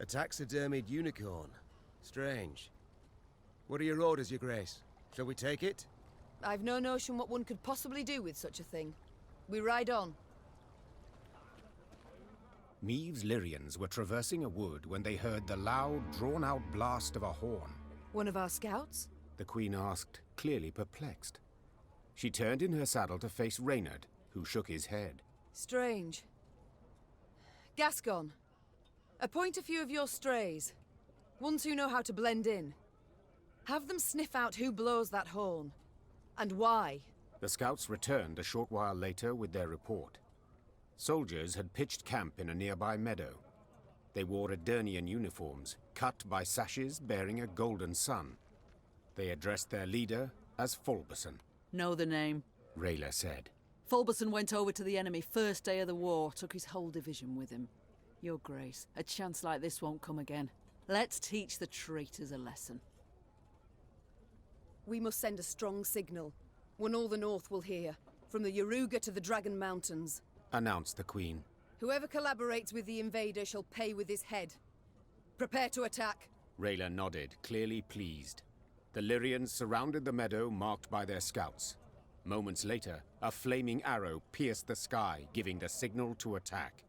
A taxidermied unicorn. Strange. What are your orders, Your Grace? Shall we take it? I've no notion what one could possibly do with such a thing. We ride on. Meave's Lyrians were traversing a wood when they heard the loud, drawn-out blast of a horn. One of our scouts? The Queen asked, clearly perplexed. She turned in her saddle to face Reynard, who shook his head. Strange. Gascon, appoint a few of your strays. Ones who know how to blend in. Have them sniff out who blows that horn. And why. The scouts returned a short while later with their report. Soldiers had pitched camp in a nearby meadow. They wore Edirnian uniforms, cut by sashes bearing a golden sun. They addressed their leader as Fulberson. Know the name? Rayla said. Fulberson went over to the enemy first day of the war, took his whole division with him. Your Grace, a chance like this won't come again. Let's teach the traitors a lesson. We must send a strong signal. One all the North will hear. From the Yaruga to the Dragon Mountains. Announced the Queen. Whoever collaborates with the invader shall pay with his head. Prepare to attack. Rayla nodded, clearly pleased. The Lyrians surrounded the meadow marked by their scouts. Moments later, a flaming arrow pierced the sky, giving the signal to attack.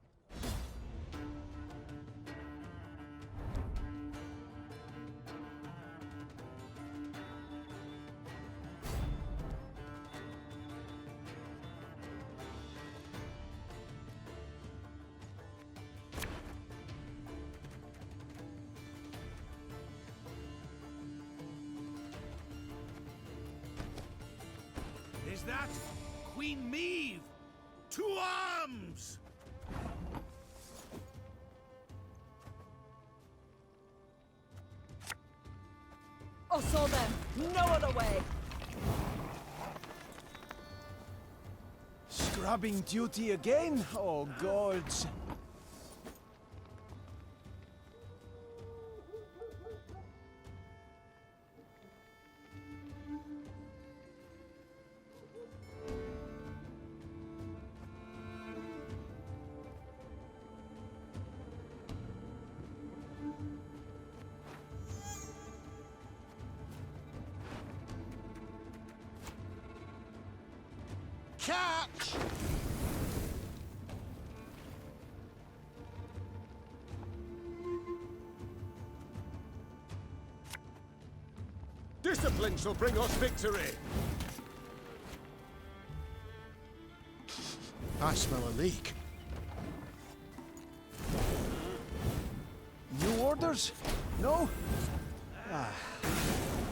Is that Queen Meave? To arms! Oh, saw them! No other way! Scrubbing duty again? Oh, gods. Catch! Discipline shall bring us victory! I smell a leak. New orders? No?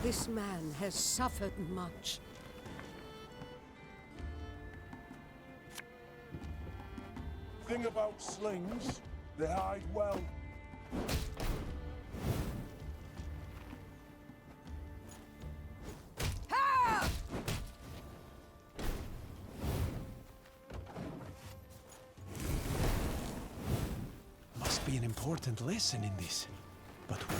This man has suffered much. Thing about slings, they hide well. Must be an important lesson in this. But what?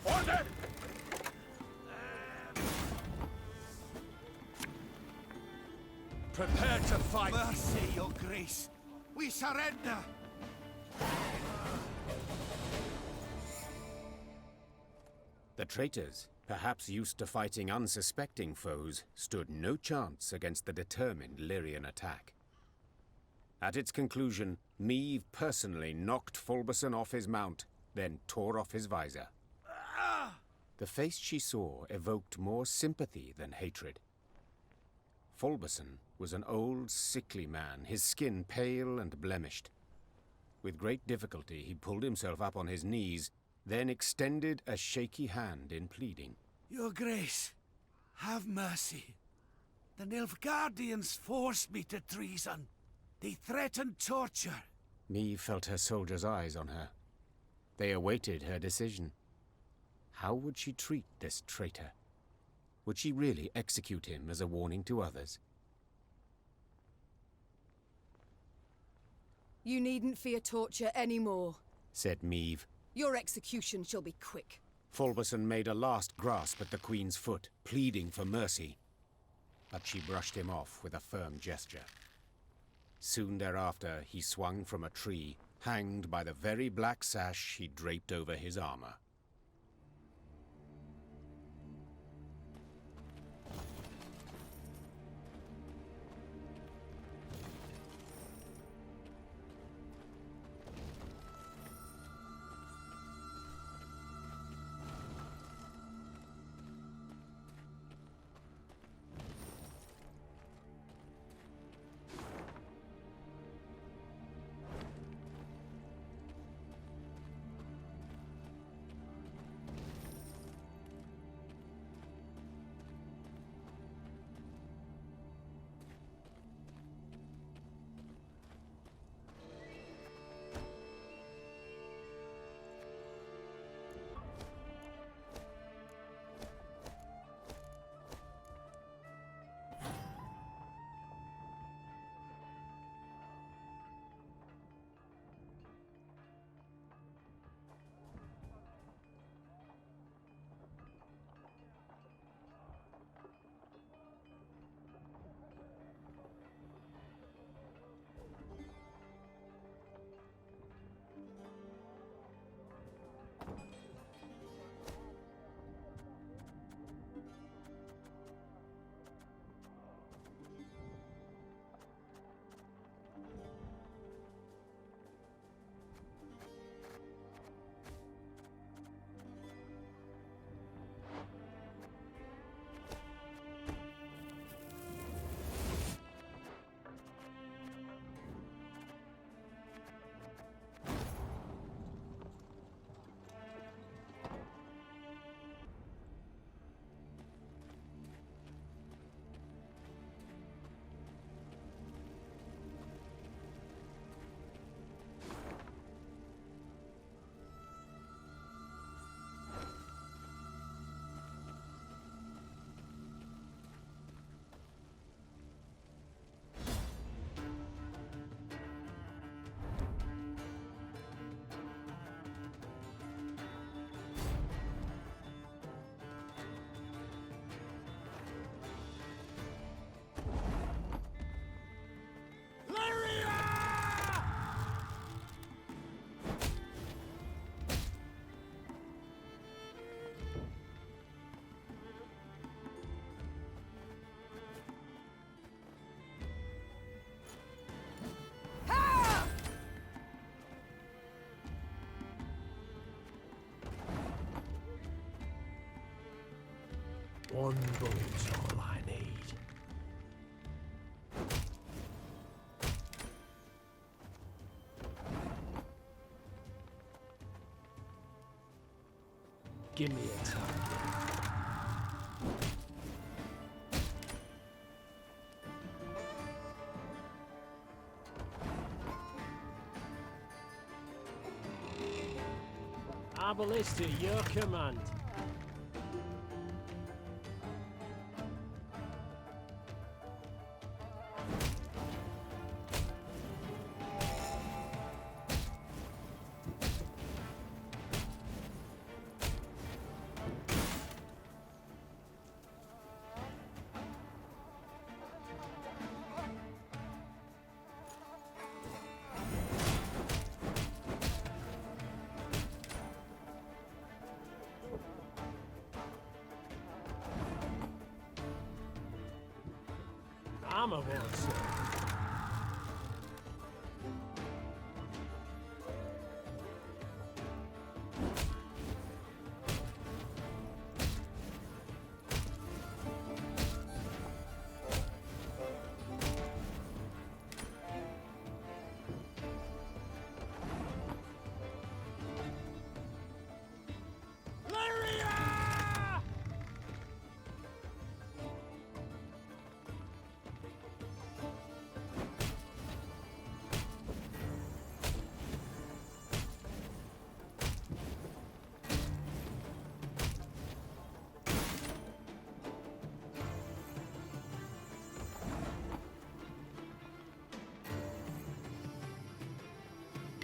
Order! Prepare to fight! Mercy, Your Grace! We surrender! The traitors, perhaps used to fighting unsuspecting foes, stood no chance against the determined Lyrian attack. At its conclusion, Meave personally knocked Fulberson off his mount, then tore off his visor. The face she saw evoked more sympathy than hatred. Fulberson was an old, sickly man, his skin pale and blemished. With great difficulty, he pulled himself up on his knees, then extended a shaky hand in pleading. Your Grace, have mercy. The Nilfgaardians forced me to treason. They threatened torture. Meave felt her soldiers' eyes on her. They awaited her decision. How would she treat this traitor? Would she really execute him as a warning to others? You needn't fear torture anymore, said Meve. Your execution shall be quick. Fulberson made a last grasp at the Queen's foot, pleading for mercy. But she brushed him off with a firm gesture. Soon thereafter, he swung from a tree, hanged by the very black sash he draped over his armor. One bullet's all I need. Give me a target. Abalista, your command. I'm a monster.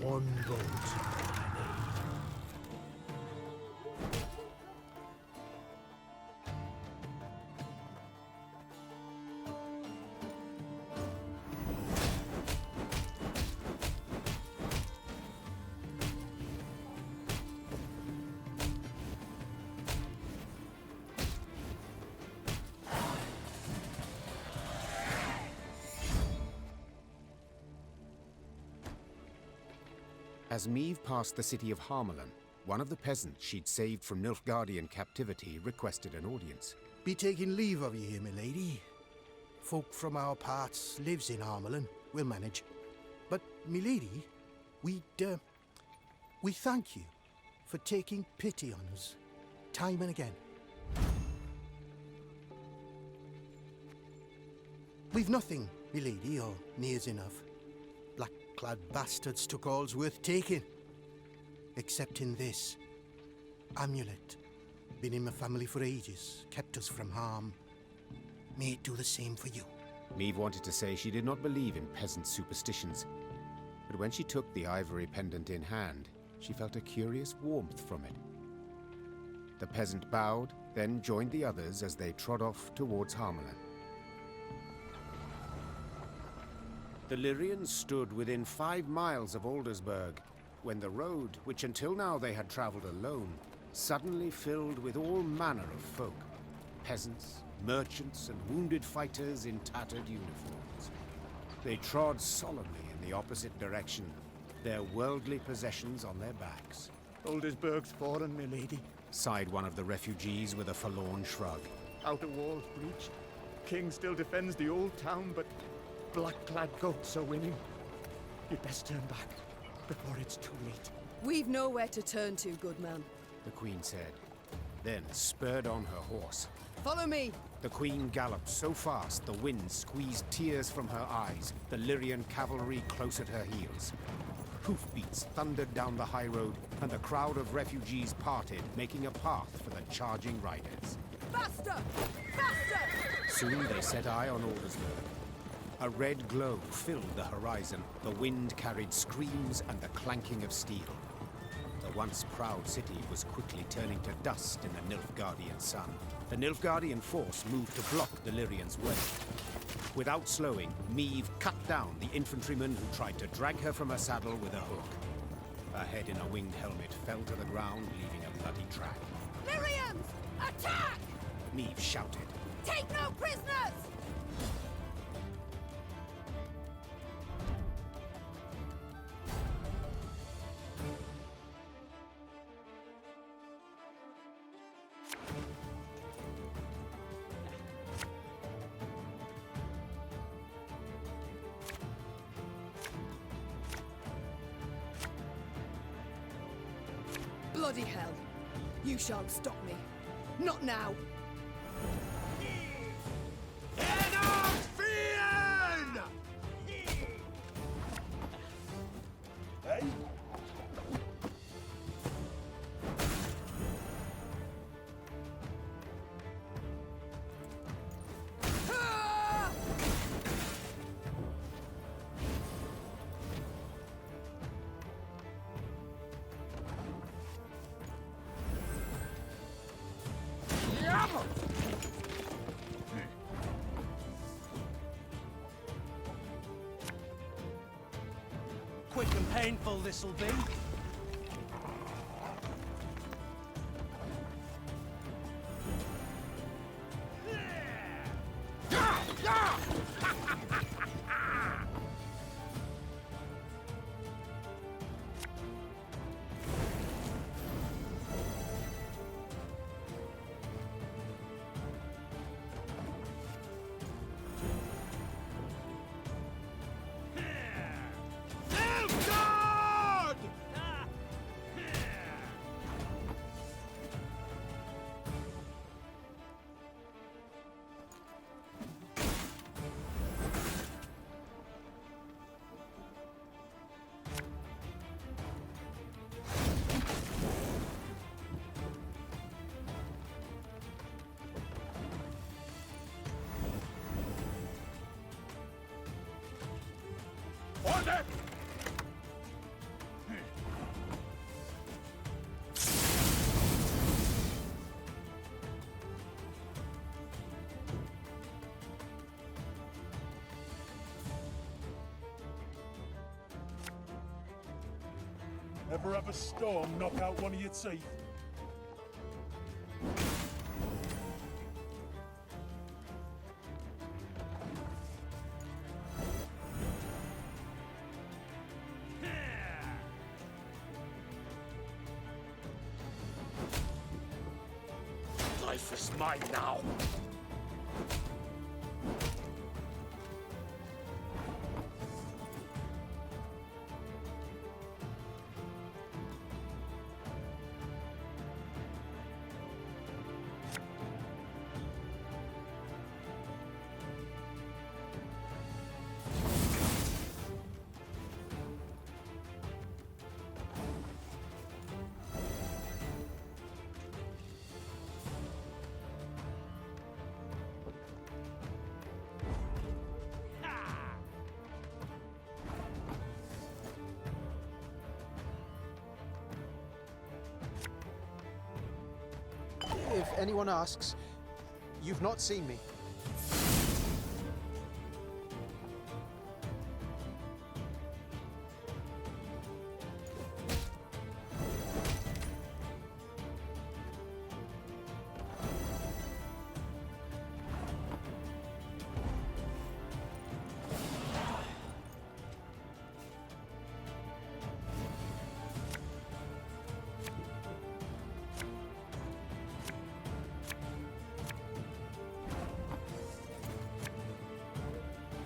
One vote I need. As Meve passed the city of Harmelin, one of the peasants she'd saved from Nilfgaardian captivity requested an audience. Be taking leave of you here, milady. Folk from our parts lives in Harmelin. We'll manage. But, milady, we thank you for taking pity on us, time and again. We've nothing, milady, or nears enough. Black-clad bastards took all's worth taking. Except in this amulet. Been in my family for ages, kept us from harm. May it do the same for you. Meve wanted to say she did not believe in peasant superstitions, but when she took the ivory pendant in hand, she felt a curious warmth from it. The peasant bowed, then joined the others as they trod off towards Harmelin. The Lyrians stood within 5 miles of Aldersburg, when the road, which until now they had traveled alone, suddenly filled with all manner of folk. Peasants, merchants, and wounded fighters in tattered uniforms. They trod solemnly in the opposite direction, their worldly possessions on their backs. Aldersburg's fallen, milady. Sighed one of the refugees with a forlorn shrug. Outer walls breached. King still defends the old town, but black-clad goats are winning. You'd best turn back before it's too late. We've nowhere to turn to, good man. The Queen said, then spurred on her horse. Follow me! The Queen galloped so fast the wind squeezed tears from her eyes, the Lyrian cavalry close at her heels. Hoofbeats thundered down the high road, and the crowd of refugees parted, making a path for the charging riders. Faster! Faster! Soon they set eye on Aldersburg. A red glow filled the horizon. The wind carried screams and the clanking of steel. The once proud city was quickly turning to dust in the Nilfgaardian sun. The Nilfgaardian force moved to block the Lyrians' way. Without slowing, Meve cut down the infantryman who tried to drag her from her saddle with a hook. Her head in a winged helmet fell to the ground, leaving a bloody track. Lyrians! Attack! Meve shouted. Take no prisoners! Bloody hell! You shan't stop me. Not now! Hey? Quick and painful this'll be. Order! Ever have a storm knock out one of your teeth? Life is mine now. If anyone asks, you've not seen me.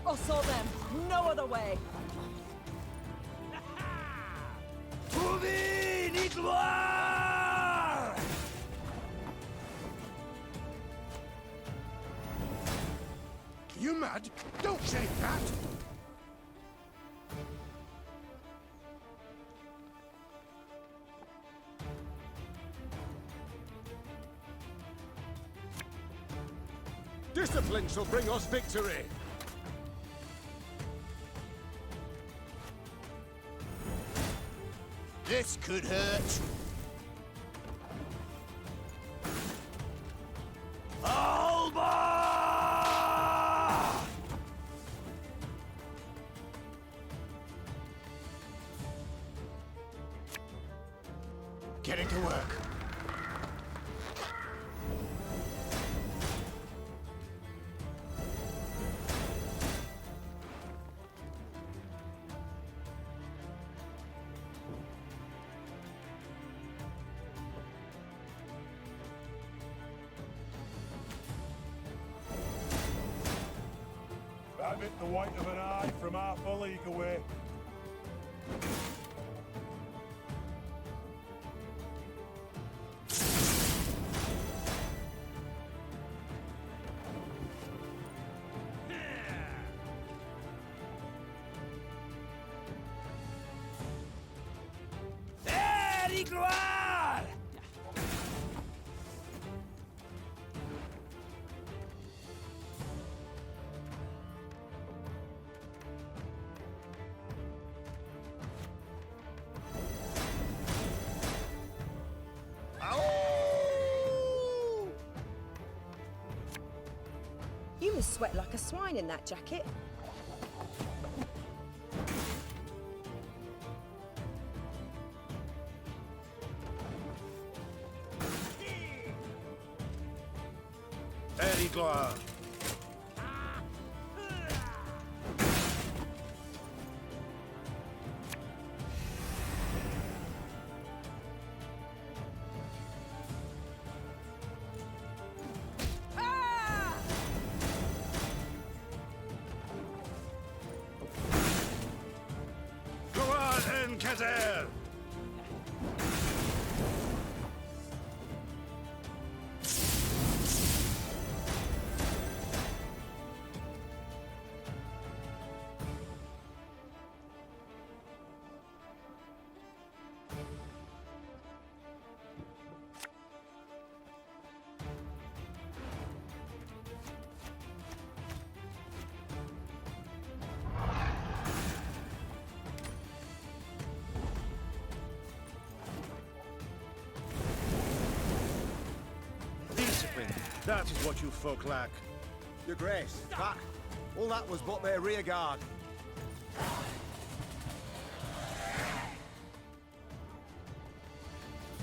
I saw them. No other way. You mad? Don't say that! Discipline shall bring us victory! This could hurt. Alba! Getting to work. That bit the white of an eye from half a league away. You must sweat like a swine in that jacket. Eddie Gloire. Kazer! That is what you folk lack. Your Grace, all that was but their rear guard.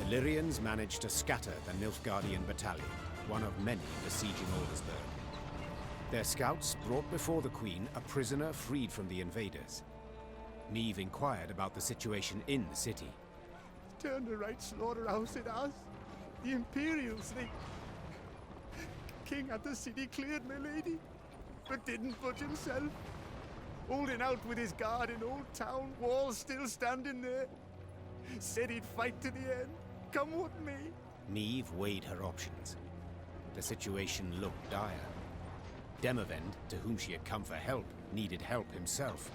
The Lyrians managed to scatter the Nilfgaardian battalion, one of many besieging Aldersburg. Their scouts brought before the Queen a prisoner freed from the invaders. Meve inquired about the situation in the city. Turned a right slaughterhouse it has. The Imperials, they... King had the city cleared, my lady, but didn't budge himself. Holding out with his guard in Old Town, walls still standing there. Said he'd fight to the end, come what may. Meve weighed her options. The situation looked dire. Demavend, to whom she had come for help, needed help himself.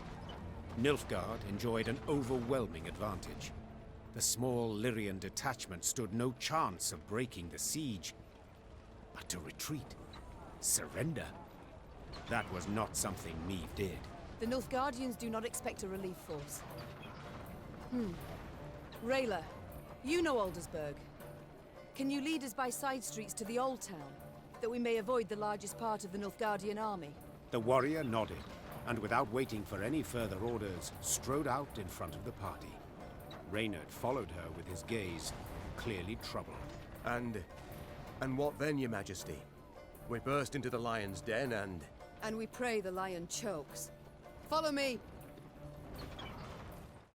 Nilfgaard enjoyed an overwhelming advantage. The small Lyrian detachment stood no chance of breaking the siege. But to retreat, surrender, that was not something Meve did. The Nilfgaardians do not expect a relief force. Rayla, you know Aldersburg. Can you lead us by side streets to the Old Town, that we may avoid the largest part of the Nilfgaardian army? The warrior nodded, and without waiting for any further orders, strode out in front of the party. Reynard followed her with his gaze, clearly troubled. And what then, Your Majesty? We burst into the lion's den and... And we pray the lion chokes. Follow me!